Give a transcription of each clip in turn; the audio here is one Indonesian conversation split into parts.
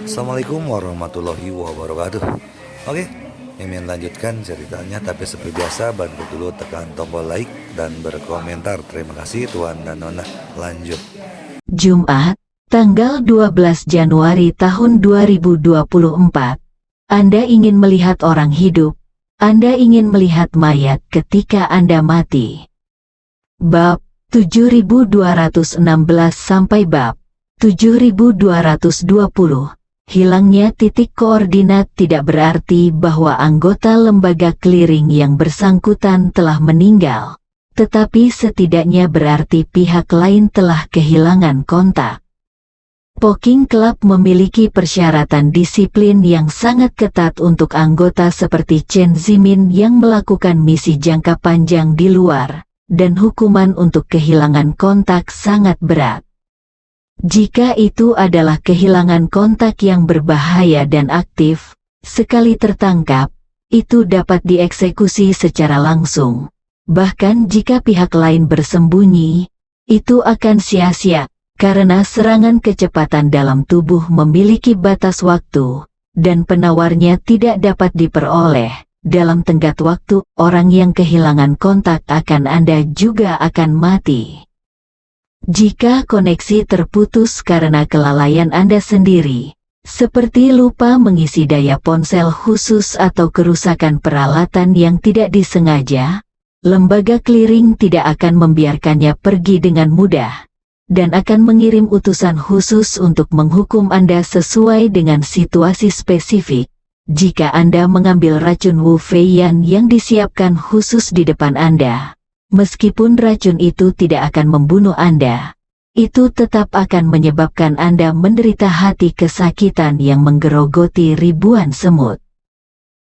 Assalamualaikum warahmatullahi wabarakatuh. Oke, Mimin lanjutkan ceritanya, tapi seperti biasa bantu dulu tekan tombol like dan berkomentar. Terima kasih Tuan dan Nona. Lanjut. Jumat, tanggal 12 Januari tahun 2024. Anda ingin melihat orang hidup, Anda ingin melihat mayat ketika Anda mati. Bab 7216 sampai bab 7220. Hilangnya titik koordinat tidak berarti bahwa anggota lembaga clearing yang bersangkutan telah meninggal, tetapi setidaknya berarti pihak lain telah kehilangan kontak. Poking Club memiliki persyaratan disiplin yang sangat ketat untuk anggota seperti Chen Zimin yang melakukan misi jangka panjang di luar, dan hukuman untuk kehilangan kontak sangat berat. Jika itu adalah kehilangan kontak yang berbahaya dan aktif, sekali tertangkap, itu dapat dieksekusi secara langsung. Bahkan jika pihak lain bersembunyi, itu akan sia-sia, karena serangan kecepatan dalam tubuh memiliki batas waktu, dan penawarnya tidak dapat diperoleh. Dalam tenggat waktu, orang yang kehilangan kontak akan Anda juga akan mati. Jika koneksi terputus karena kelalaian Anda sendiri, seperti lupa mengisi daya ponsel khusus atau kerusakan peralatan yang tidak disengaja, lembaga clearing tidak akan membiarkannya pergi dengan mudah, dan akan mengirim utusan khusus untuk menghukum Anda sesuai dengan situasi spesifik. Jika Anda mengambil racun Wu Feiyan yang disiapkan khusus di depan Anda, meskipun racun itu tidak akan membunuh Anda, itu tetap akan menyebabkan Anda menderita hati kesakitan yang menggerogoti ribuan semut.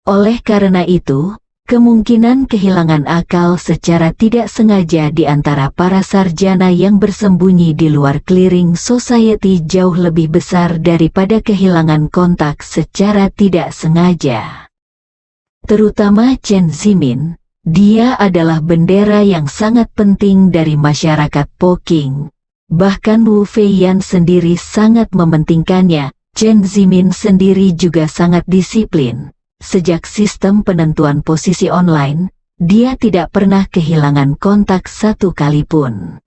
Oleh karena itu, kemungkinan kehilangan akal secara tidak sengaja di antara para sarjana yang bersembunyi di luar clearing society jauh lebih besar daripada kehilangan kontak secara tidak sengaja. Terutama Chen Zimin, dia adalah bendera yang sangat penting dari masyarakat Poking. Bahkan Wu Feiyan sendiri sangat mementingkannya. Chen Zimin sendiri juga sangat disiplin. Sejak sistem penentuan posisi online, dia tidak pernah kehilangan kontak satu kali pun.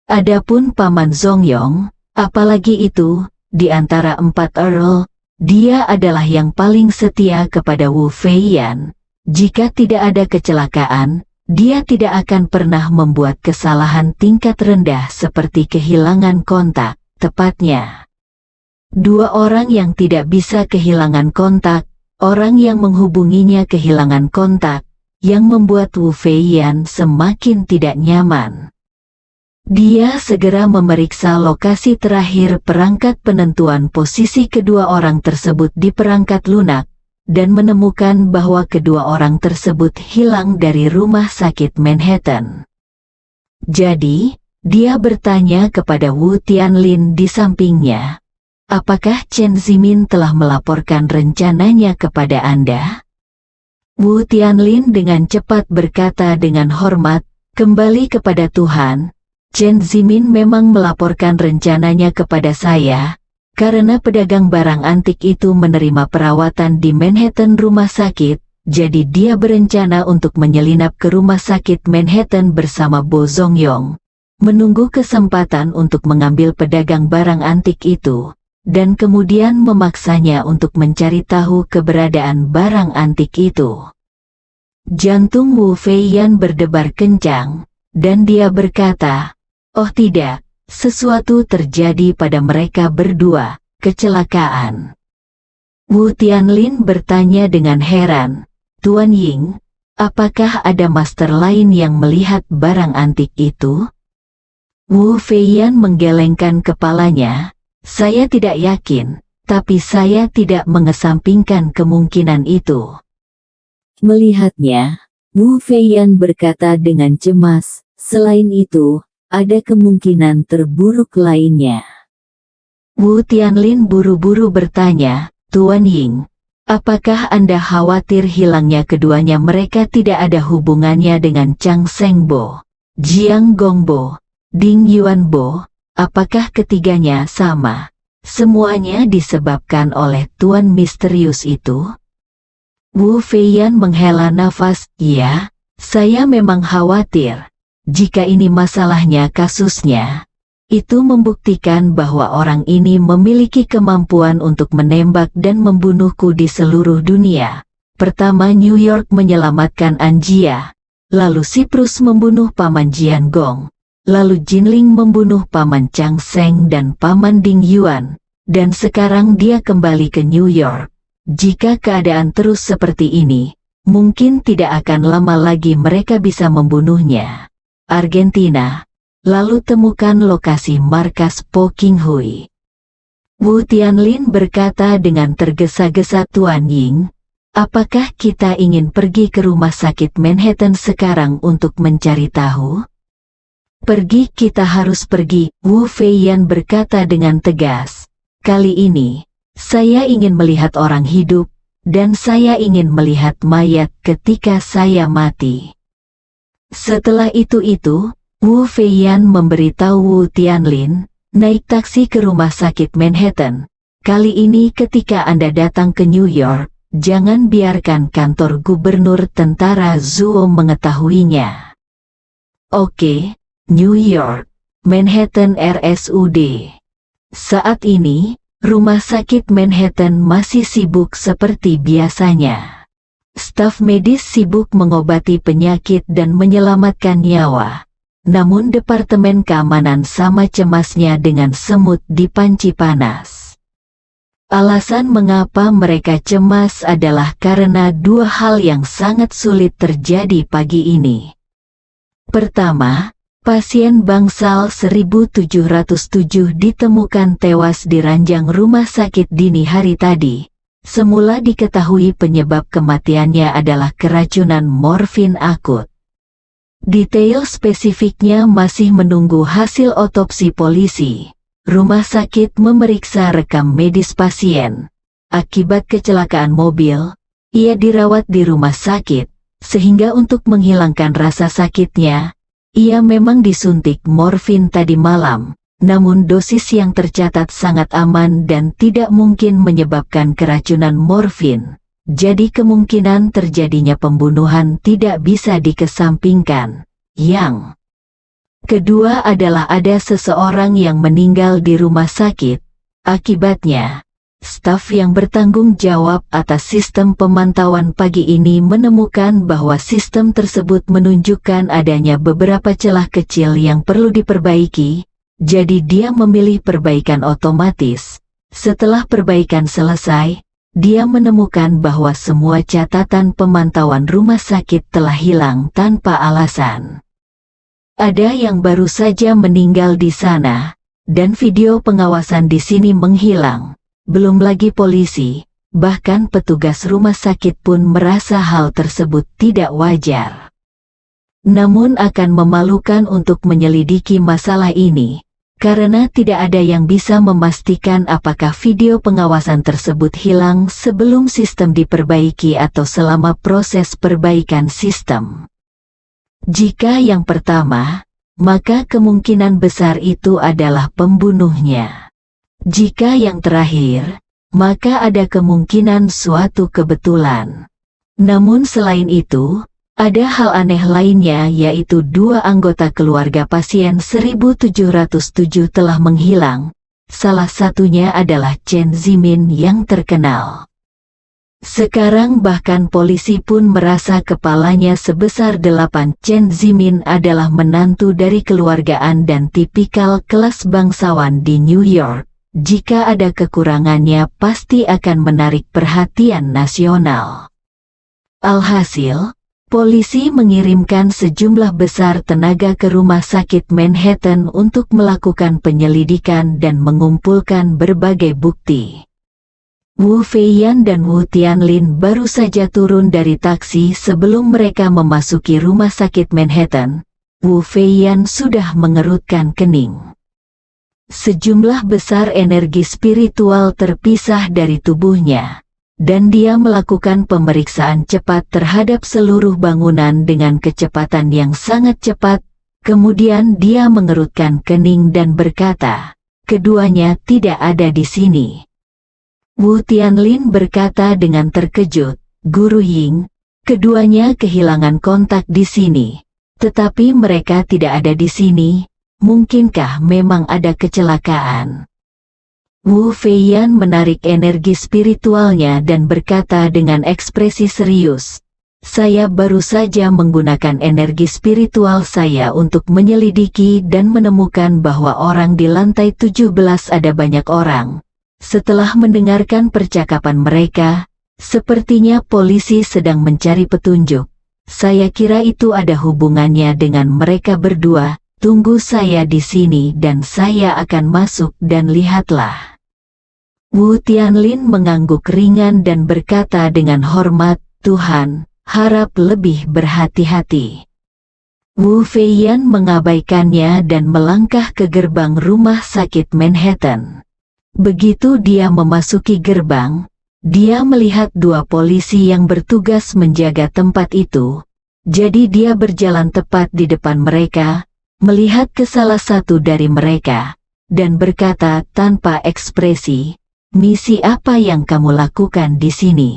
Adapun Paman Zongyong, apalagi itu, di antara 4 Earl, dia adalah yang paling setia kepada Wu Feiyan. Jika tidak ada kecelakaan, dia tidak akan pernah membuat kesalahan tingkat rendah seperti kehilangan kontak. Tepatnya, 2 orang yang tidak bisa kehilangan kontak, orang yang menghubunginya kehilangan kontak, yang membuat Wu Feiyan semakin tidak nyaman. Dia segera memeriksa lokasi terakhir perangkat penentuan posisi kedua orang tersebut di perangkat lunak, dan menemukan bahwa kedua orang tersebut hilang dari rumah sakit Manhattan. Jadi, dia bertanya kepada Wu Tianlin di sampingnya, "Apakah Chen Zimin telah melaporkan rencananya kepada Anda?" Wu Tianlin dengan cepat berkata dengan hormat, "Kembali kepada Tuhan, Chen Zimin memang melaporkan rencananya kepada saya, karena pedagang barang antik itu menerima perawatan di Manhattan rumah sakit, jadi dia berencana untuk menyelinap ke rumah sakit Manhattan bersama Bo Zongyong, menunggu kesempatan untuk mengambil pedagang barang antik itu, dan kemudian memaksanya untuk mencari tahu keberadaan barang antik itu." Jantung Wu Feiyan berdebar kencang, dan dia berkata, "Oh tidak, sesuatu terjadi pada mereka berdua, kecelakaan." Wu Tianlin bertanya dengan heran, "Tuan Ying, apakah ada master lain yang melihat barang antik itu?" Wu Feiyan menggelengkan kepalanya, "Saya tidak yakin, tapi saya tidak mengesampingkan kemungkinan itu." Melihatnya, Wu Feiyan berkata dengan cemas, "Selain itu, ada kemungkinan terburuk lainnya." Wu Tianlin buru-buru bertanya, "Tuan Ying, apakah Anda khawatir hilangnya keduanya mereka tidak ada hubungannya dengan Chang Shengbo, Jiang Gongbo, Ding Yuanbo? Apakah ketiganya sama, Semuanya disebabkan oleh tuan misterius itu? Wu Feiyan menghela nafas. Ya, saya memang khawatir. Jika ini masalahnya kasusnya, itu membuktikan bahwa orang ini memiliki kemampuan untuk menembak dan membunuhku di seluruh dunia. Pertama New York menyelamatkan Anjia, lalu Siprus membunuh Paman Jian Gong, lalu Jinling membunuh Paman Chang Seng dan Paman Ding Yuan, dan sekarang dia kembali ke New York. Jika keadaan terus seperti ini, mungkin tidak akan lama lagi mereka bisa membunuhnya. Argentina, lalu temukan lokasi markas Po Qinghui. Wu Tianlin berkata dengan tergesa-gesa. Tuan Ying, apakah kita ingin pergi ke rumah sakit Manhattan sekarang untuk mencari tahu? Pergi, kita harus pergi, Wu Feiyan berkata dengan tegas. Kali ini, saya ingin melihat orang hidup, dan saya ingin melihat mayat ketika saya mati. Setelah itu, Wu Feiyan memberitahu Wu Tianlin, naik taksi ke rumah sakit Manhattan. Kali ini ketika Anda datang ke New York, jangan biarkan kantor gubernur tentara Zuo mengetahuinya. Oke, New York, Manhattan RSUD. Saat ini, rumah sakit Manhattan masih sibuk seperti biasanya. Staf medis sibuk mengobati penyakit dan menyelamatkan nyawa. Namun Departemen Keamanan sama cemasnya dengan semut di panci panas. Alasan mengapa mereka cemas adalah karena dua hal yang sangat sulit terjadi pagi ini. Pertama, pasien bangsal 1707 ditemukan tewas di ranjang rumah sakit dini hari tadi. Semula diketahui penyebab kematiannya adalah keracunan morfin akut. Detail spesifiknya masih menunggu hasil otopsi polisi. Rumah sakit memeriksa rekam medis pasien. Akibat kecelakaan mobil, ia dirawat di rumah sakit, sehingga untuk menghilangkan rasa sakitnya, ia memang disuntik morfin tadi malam. Namun dosis yang tercatat sangat aman dan tidak mungkin menyebabkan keracunan morfin. Jadi kemungkinan terjadinya pembunuhan tidak bisa dikesampingkan. Yang kedua adalah ada seseorang yang meninggal di rumah sakit. Akibatnya, staf yang bertanggung jawab atas sistem pemantauan pagi ini menemukan bahwa sistem tersebut menunjukkan adanya beberapa celah kecil yang perlu diperbaiki. Jadi dia memilih perbaikan otomatis. Setelah perbaikan selesai, dia menemukan bahwa semua catatan pemantauan rumah sakit telah hilang tanpa alasan. Ada yang baru saja meninggal di sana, dan video pengawasan di sini menghilang. Belum lagi polisi, bahkan petugas rumah sakit pun merasa hal tersebut tidak wajar. Namun akan memalukan untuk menyelidiki masalah ini. Karena tidak ada yang bisa memastikan apakah video pengawasan tersebut hilang sebelum sistem diperbaiki atau selama proses perbaikan sistem. Jika yang pertama, maka kemungkinan besar itu adalah pembunuhnya. Jika yang terakhir, maka ada kemungkinan suatu kebetulan. Namun selain itu, ada hal aneh lainnya, yaitu dua anggota keluarga pasien 1707 telah menghilang. Salah satunya adalah Chen Zimin yang terkenal. Sekarang bahkan polisi pun merasa kepalanya sebesar 8. Chen Zimin adalah menantu dari keluargaan dan tipikal kelas bangsawan di New York. Jika ada kekurangannya pasti akan menarik perhatian nasional. Alhasil, polisi mengirimkan sejumlah besar tenaga ke rumah sakit Manhattan untuk melakukan penyelidikan dan mengumpulkan berbagai bukti. Wu Feiyan dan Wu Tianlin baru saja turun dari taksi sebelum mereka memasuki rumah sakit Manhattan. Wu Feiyan sudah mengerutkan kening. Sejumlah besar energi spiritual terpisah dari tubuhnya. Dan dia melakukan pemeriksaan cepat terhadap seluruh bangunan dengan kecepatan yang sangat cepat. Kemudian dia mengerutkan kening dan berkata, keduanya tidak ada di sini. Wu Tianlin berkata dengan terkejut, Guru Ying, keduanya kehilangan kontak di sini. Tetapi mereka tidak ada di sini, mungkinkah memang ada kecelakaan? Wu Feiyan menarik energi spiritualnya dan berkata dengan ekspresi serius, saya baru saja menggunakan energi spiritual saya untuk menyelidiki dan menemukan bahwa orang di lantai 17 ada banyak orang. Setelah mendengarkan percakapan mereka, sepertinya polisi sedang mencari petunjuk. Saya kira itu ada hubungannya dengan mereka berdua. Tunggu saya di sini dan saya akan masuk dan lihatlah. Wu Tianlin mengangguk ringan dan berkata dengan hormat, Tuhan, harap lebih berhati-hati. Wu Feiyan mengabaikannya dan melangkah ke gerbang rumah sakit Manhattan. Begitu dia memasuki gerbang, dia melihat dua polisi yang bertugas menjaga tempat itu. Jadi dia berjalan tepat di depan mereka, melihat ke salah satu dari mereka, dan berkata tanpa ekspresi, misi apa yang kamu lakukan di sini?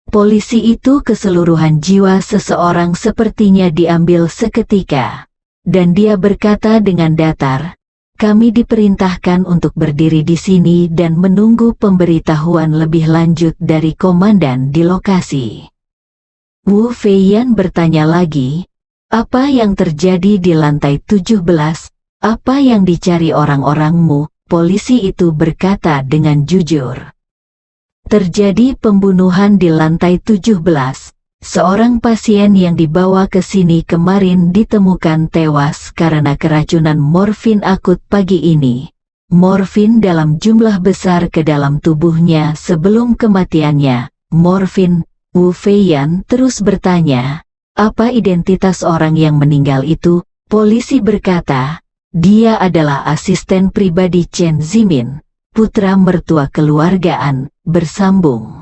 Polisi itu keseluruhan jiwa seseorang sepertinya diambil seketika, dan dia berkata dengan datar, kami diperintahkan untuk berdiri di sini dan menunggu pemberitahuan lebih lanjut dari komandan di lokasi. Wu Feiyan bertanya lagi, apa yang terjadi di lantai 17? Apa yang dicari orang-orangmu? Polisi itu berkata dengan jujur. Terjadi pembunuhan di lantai 17. Seorang pasien yang dibawa ke sini kemarin ditemukan tewas karena keracunan morfin akut pagi ini. Morfin dalam jumlah besar ke dalam tubuhnya sebelum kematiannya. Morfin. Wu Feiyan terus bertanya, apa identitas orang yang meninggal itu? Polisi berkata, dia adalah asisten pribadi Chen Zimin, putra mertua keluargaan. Bersambung.